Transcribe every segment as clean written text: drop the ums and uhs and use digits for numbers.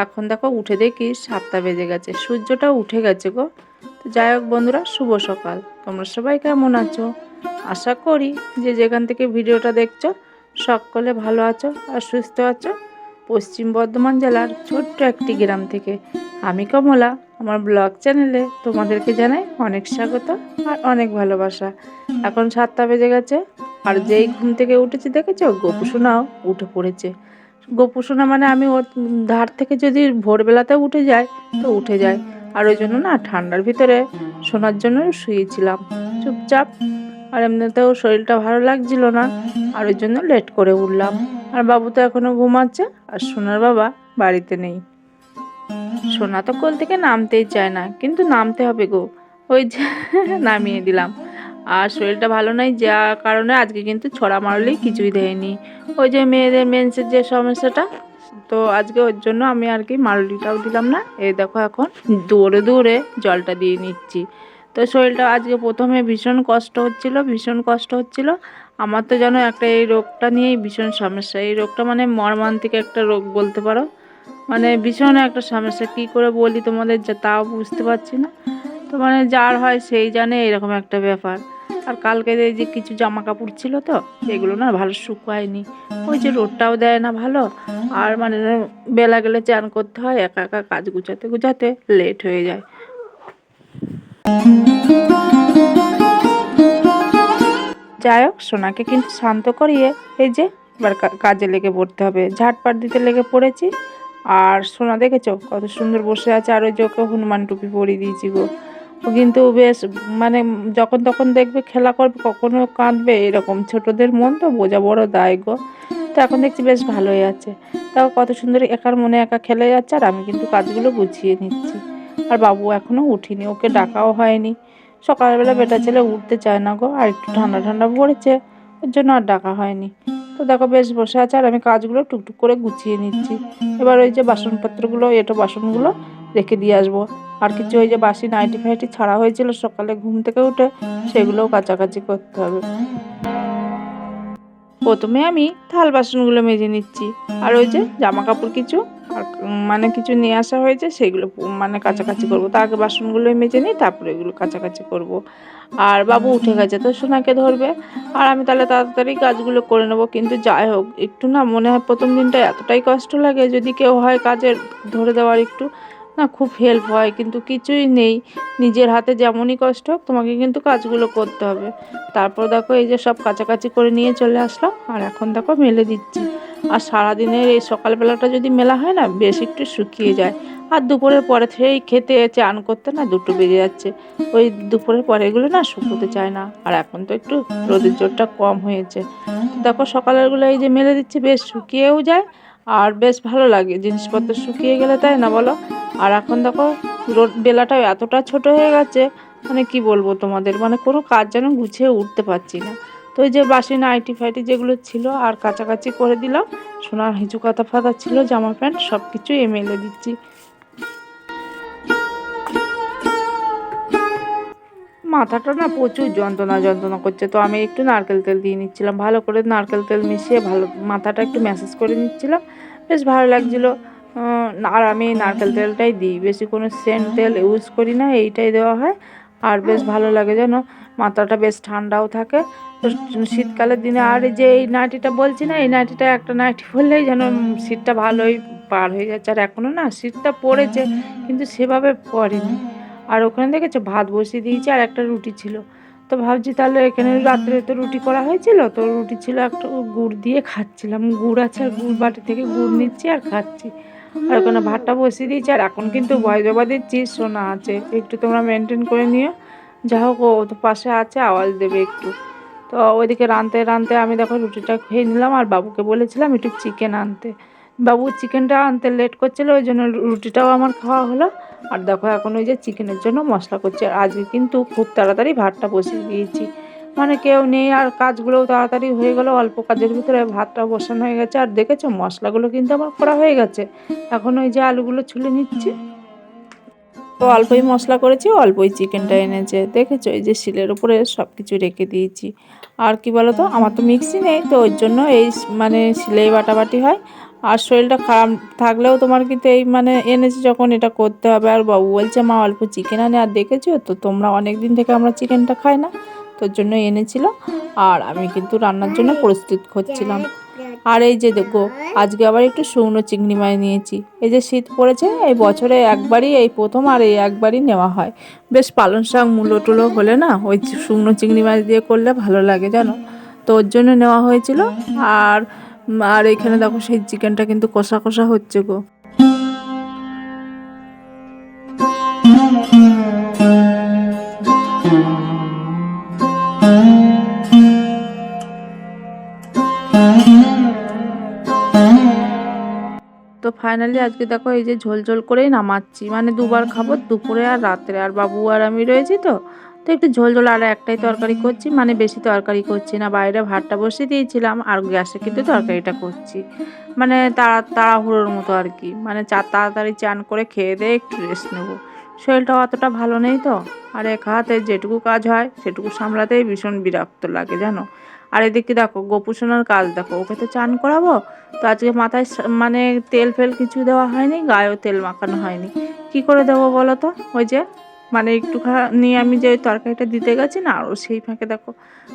এখন দেখো উঠে দেখি 7টা বেজে গেছে, সূর্যটাও উঠে গেছে গো। তো যাই হোক বন্ধুরা, শুভ সকাল। তোমরা সবাই কেমন আছো? আশা করি যে যেখান থেকে ভিডিওটা দেখছো সকলে ভালো আছো আর সুস্থ আছো। পশ্চিম বর্ধমান জেলার ছোট্ট একটি গ্রাম থেকে আমি কমলা আমার ব্লগ চ্যানেলে তোমাদেরকে জানাই অনেক স্বাগত আর অনেক ভালোবাসা। এখন 7টা বেজে গেছে আর যেই ঘুম থেকে উঠেছি দেখেছো, গোপু সোনাও উঠে পড়েছে। গোপু সোনা মানে আমি ওর ধার থেকে যদি ভোরবেলাতেও উঠে যাই তো উঠে যায়। আর ওই জন্য না ঠান্ডার ভিতরে শোনার জন্য শুয়েছিলাম চুপচাপ। আর এমনিতেও শরীরটা ভালো লাগছিল না, আর ওই জন্য লেট করে উঠলাম। আর বাবু তো এখনো ঘুমাচ্ছে আর সোনার বাবা বাড়িতে নেই। সোনা তো কোল থেকে নামতেই চায় না, কিন্তু নামতে হবে গো, ওই যে নামিয়ে দিলাম। আর শরীরটা ভালো নাই, যা কারণে আজকে কিন্তু ছড়া মারলেই কিছুই দেয়নি। ওই যে মেয়েদের মেন্সের যে সমস্যাটা, তো আজকে ওর জন্য আমি আর কি মারুলিটাও দিলাম না। এই দেখো এখন দৌড়ে দৌড়ে জলটা দিয়ে নিচ্ছি। তো শরীরটা আজকে প্রথমে ভীষণ কষ্ট হচ্ছিল, ভীষণ কষ্ট হচ্ছিল। আমার তো যেন একটা এই রোগটা নিয়েই ভীষণ সমস্যা। এই রোগটা মানে মর্মান্তিক একটা রোগ বলতে পারো, মানে ভীষণ একটা সমস্যা। কী করে বলি তোমাদের, যা তাও বুঝতে পারছি না। তো মানে যার হয় সেই জানে, এরকম একটা ব্যাপার। আর কালকে এই যে কিছু জামা কাপড় ছিল তো এগুলো না ভালো শুকায়নি, ওই যে রোদটাও দেয় না ভালো। আর মানে বেলা গেলে চান করতে হয়, একা একা কাজ গুছাতে গুছাতে লেট হয়ে যায়। যাই হোক, সোনাকে কিন্তু শান্ত করিয়ে এই যে এবার কাজে লেগে পড়তে হবে, ঝাটপাট দিতে লেগে পড়েছি। আর সোনা দেখেছো কত সুন্দর বসে আছে, আর ওই যে ওকে হনুমান টুপি পরিয়ে দিয়েছি গো। ও কিন্তু বেশ মানে যখন তখন দেখবে খেলা করবে, কখনো কাঁদবে, এরকম ছোটদের মন তো বোঝা বড় দায় গো। তো এখন দেখছি বেশ ভালোই আছে, তাও কত সুন্দর একার মনে একা খেলে যাচ্ছে, আর আমি কিন্তু কাজগুলো গুছিয়ে নিচ্ছি। আর বাবু এখনো উঠিনি, ওকে ডাকাও হয়নি। সকালবেলা বেটা ছেলে উঠতে চায় না গো, আর একটু ঠান্ডা ঠান্ডা পড়েছে ওর জন্য আর ডাকা হয়নি। তো দেখো বেশ বসে আছে, আর আমি কাজগুলো টুকটুক করে গুছিয়ে নিচ্ছি। এবার ওই যে বাসনপত্রগুলো, এটো বাসনগুলো রেখে দিয়ে আসবো। আর কিছু ওই যে বাসি নাইটি ফাইটি ছাড়া হয়েছিল সকালে ঘুম থেকে উঠে, সেগুলোও কাচাকাচি করতে হবে। প্রথমে আমি থাল বাসনগুলো মেজে নিচ্ছি, আর ওই যে জামা কাপড় কিছু আর মানে কিছু নিয়ে আসা হয়েছে সেগুলো মানে কাচাকাচি করবো। তার আগে বাসনগুলোই মেজে নিই, তারপরে এগুলো কাচাকাচি করব। আর বাবু উঠে গেছে তো সোনাকে ধরবে, আর আমি তাহলে তাড়াতাড়ি কাজগুলো করে নেবো। কিন্তু যাই হোক, একটু না মনে হয় প্রথম দিনটা এতটাই কষ্ট লাগে, যদি কেউ হয় কাজের ধরে দেওয়ার একটু না খুব হেল্প হয়, কিন্তু কিছুই নেই। নিজের হাতে যেমনই কষ্ট হোক তোমাকে কিন্তু কাজগুলো করতে হবে। তারপর দেখো এই যে সব কাচাকাচি করে নিয়ে চলে আসলাম, আর এখন দেখো মেলে দিচ্ছি। আর সারাদিনের এই সকালবেলাটা যদি মেলা হয় না বেশ একটু শুকিয়ে যায়। আর দুপুরের পরে থেকেই খেতে চান করতে না 2টো বেজে যাচ্ছে, ওই দুপুরের পরে এগুলো না শুকোতে চায় না। আর এখন তো একটু রোদের জোরটা কম হয়েছে, তো দেখো সকালেরগুলো এই যে মেলে দিচ্ছি, বেশ শুকিয়েও যায় আর বেশ ভালো লাগে জিনিসপত্র শুকিয়ে গেলে, তাই না বলো? আর এখন দেখো রোদ বেলাটাও এতটা ছোট হয়ে গেছে, মানে কি বলবো তোমাদের, মানে কোনো কাজ যেন গুছিয়ে উঠতে পারছি না। তো ওই যে বাসি নাইটি ফাইটি যেগুলো ছিল আর কাছাকাছি করে দিলাম। সোনার হিঁচু কাঁথা ফাতা ছিল, জামা প্যান্ট সব কিছুই মেলে দিচ্ছি। মাথাটা না প্রচুর যন্ত্রণা যন্ত্রণা করছে, তো আমি একটু নারকেল তেল দিয়ে নিচ্ছিলাম, ভালো করে নারকেল তেল মিশিয়ে ভালো মাথাটা একটু ম্যাসাজ করে নিচ্ছিলাম, বেশ ভালো লাগছিলো। আর আমি নারকেল তেলটাই দিই, বেশি কোনো সেন্ট তেল ইউজ করি না, এইটাই দেওয়া হয়। আর বেশ ভালো লাগে যেন, মাথাটা বেশ ঠান্ডাও থাকে। তো শীতকালের দিনে আর এই যে এই নাইটিটা বলছি না, এই নাইটিটা একটা নাইটি পরলেই যেন শীতটা ভালোই পার হয়ে যাচ্ছে। আর এখনও না শীতটা পড়েছে কিন্তু সেভাবে পড়েনি। আর ওখানে দেখেছো ভাত বসিয়ে দিয়েছি, আর একটা রুটি ছিল। তো ভাবছি তাহলে এখানে রাত্রে তো রুটি করা হয়েছিল, তো রুটি ছিল একটু গুড় দিয়ে খাচ্ছিলাম, গুড় আছে আর গুড় বাটি থেকে গুড় নিচ্ছি আর খাচ্ছি। আর ওখানে ভাতটা বসিয়ে দিয়েছি, আর এখন কিন্তু ভয় জবা দিচ্ছি সোনা আছে, একটু তোমরা মেনটেন করে নিও। যা হোক ও তো পাশে আছে, আওয়াজ দেবে একটু। তো ওইদিকে রাঁধতে রাঁধতে আমি দেখো রুটিটা খেয়ে নিলাম, আর বাবুকে বলেছিলাম একটু চিকেন আনতে। বাবু চিকেনটা আনতে লেট করছিল, ওই জন্য রুটিটাও আমার খাওয়া হলো। আর দেখো এখন ওই যে চিকেনের জন্য মশলা করছি। আর আজকে কিন্তু খুব তাড়াতাড়ি ভাতটা বসিয়ে দিয়েছি, মানে কেউ নেই আর কাজগুলোও তাড়াতাড়ি হয়ে গেলো, অল্প কাজের ভিতরে ভাতটা বসানো হয়ে গেছে। আর দেখেছো মশলাগুলো কিন্তু আমার করা হয়ে গেছে, এখন ওই যে আলুগুলো ছুলে নিচ্ছি। তো অল্পই মশলা করেছি, অল্পই চিকেনটা এনেছে, দেখেছো এই যে শিলের উপরে সব কিছু রেখে দিয়েছি। আর কি বলো তো, আমার তো মিক্সি নেই, তো ওই জন্য এই মানে শিলেই বাটাবাটি হয়। আর শরীরটা খারাপ থাকলেও তোমার কিন্তু এই মানে এনেছি যখন এটা করতে হবে। আর বাবু বলছে মা অল্প চিকেন আনে, আর দেখেছো তো তোমরা অনেক দিন থেকে আমরা চিকেনটা খাই না, তোর জন্য এনেছিল। আর আমি কিন্তু রান্নার জন্য প্রস্তুত করছিলাম। আর এই যে দেখো আজকে আবার একটু শুকনো চিংড়ি মাছ নিয়েছি। এই যে শীত পড়েছে, এই বছরে একবারই এই প্রথম, আর এই একবারই নেওয়া হয়। বেশ পালং শাক মূলো টুলো হলে না ওই শুকনো চিংড়ি মাছ দিয়ে করলে ভালো লাগে জানো, তো ওর জন্য নেওয়া হয়েছিল। আর আর এখানে দেখো সেই চিকেনটা কিন্তু কষা কষা হচ্ছে গো। তো ফাইনালি আজকে দেখো এই যে ঝোল ঝোল করেই নামাচ্ছি, মানে দুবার খাবো, দুপুরে আর রাত্রে। আর বাবু আর আমি রয়েছি তো তো একটু ঝোল ঝোল আর একটাই তরকারি করছি, মানে বেশি তরকারি করছি না। বাইরে ভাতটা বসিয়ে দিয়েছিলাম আর গ্যাসে কিন্তু তরকারিটা করছি, মানে তাড়াহুড়োর মতো আর কি। মানে তাড়াতাড়ি চান করে খেয়ে দিয়ে একটু রেস্ট নেবো, শরীরটা অতটা ভালো নেই তো। আর এক হাতে যেটুকু কাজ হয় সেটুকু সামলাতেই ভীষণ বিরক্ত লাগে জানো। আর এদিকে দেখো গোপুসোনার কাজ দেখো, ওকে তো চান করাবো, তো আজকে মাথায় মানে তেল ফেল কিছু দেওয়া হয়নি, গায়েও তেল মাখানো হয়নি। কি করে দেবো বলো তো? ওই যে মানে একটুখানি আমি যে ওই তরকারিটা দিতে গেছি না, আর সেই ফাঁকে দেখো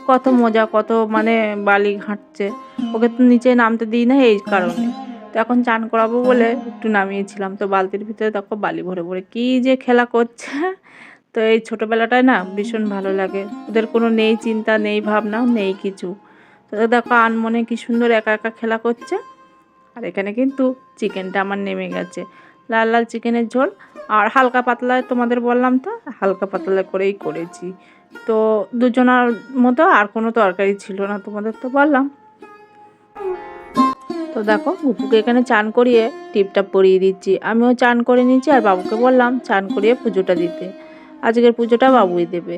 কত মজা, কত মানে বালি ঘাঁটছে। ওকে তো নিচে নামতে দিই না এই কারণে। তো এখন চান করাবো বলে একটু নামিয়েছিলাম, তো বালতির ভিতরে দেখো বালি ভরে ভরে কী যে খেলা করছে। তো এই ছোটোবেলাটায় না ভীষণ ভালো লাগে, ওদের কোনো নেই চিন্তা, নেই ভাবনা, নেই কিছু। তো দেখো আনমনে কি সুন্দর একা একা খেলা করছে। আর এখানে কিন্তু চিকেনটা আমার নেমে গেছে, লাল লাল চিকেনের ঝোল। আর হালকা পাতলা, তোমাদের বললাম তো হালকা পাতলা করেই করেছি। তো দুজনার মতো আর কোনো তরকারি ছিল না, তোমাদের তো বললাম। তো দেখো গুপুকে এখানে চান করিয়ে টিপটা পরিয়ে দিচ্ছি, আমিও চান করে নিচ্ছি। আর বাবুকে বললাম চান করিয়ে পুজোটা দিতে, আজকের পুজোটা বাবুই দেবে।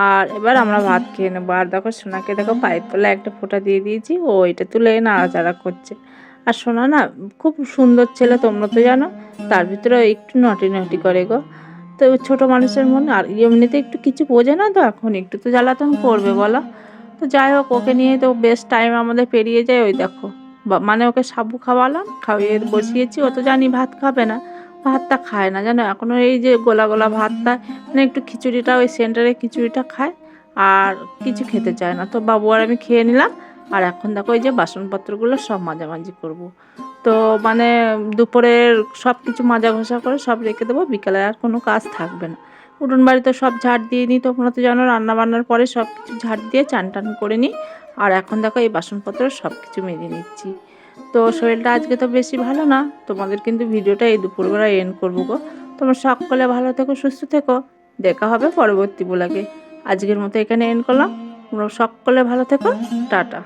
আর এবার আমরা ভাত খেয়ে নেবো। আর দেখো সোনাকে দেখো পায়ের তলায় একটা ফোঁটা দিয়ে দিয়েছি, ও এটা তুলে নাড়াচাড়া করছে। আর সোনা না খুব সুন্দর ছেলে, তোমরা তো জানো, তার ভিতরে একটু নটি নটি করে গো। তো ছোট মানুষের মনে, আর এমনিতে একটু কিছু বোঝে না, তো এখন একটু তো জ্বালাতন করবে বলো। তো যাই হোক, ওকে নিয়ে তো বেশ টাইম আমাদের পেরিয়ে যায়। ওই দেখো মানে ওকে সাবু খাওয়ালাম, খাইয়ে বসিয়েছি, ও তো জানি ভাত খাবে না, ভাতটা খায় না জানো এখনও। এই যে গোলা গোলা ভাতটা, মানে একটু খিচুড়িটা, ওই সেন্টারে খিচুড়িটা খায়, আর কিছু খেতে চায় না। তো বাবু আর আমি খেয়ে নিলাম। আর এখন দেখো এই যে বাসনপত্রগুলো সব মাজামাজি করব। তো মানে দুপুরের সব কিছু মাজা ঘষা করে সব রেখে দেবো, বিকালে আর কোনো কাজ থাকবে না। উঠোন বাড়ি তো সব ঝাড় দিয়ে নিই, তোমরা তো জানো রান্না বান্নার পরে সব কিছু ঝাড় দিয়ে চান টান করে নিই। আর এখন দেখো এই বাসনপত্র সব কিছু মেজে নিচ্ছি। তো শরীরটা আজকে তো বেশি ভালো না, তোমাদের কিন্তু ভিডিওটা এই দুপুরবেলা এন্ড করবো গো। তোমরা সকলে ভালো থেকো, সুস্থ থেকো, দেখা হবে পরবর্তী ব্লগে। আজকের মতো এখানে এন্ড করলাম, তোমরা সকলে ভালো থেকো, টাটা।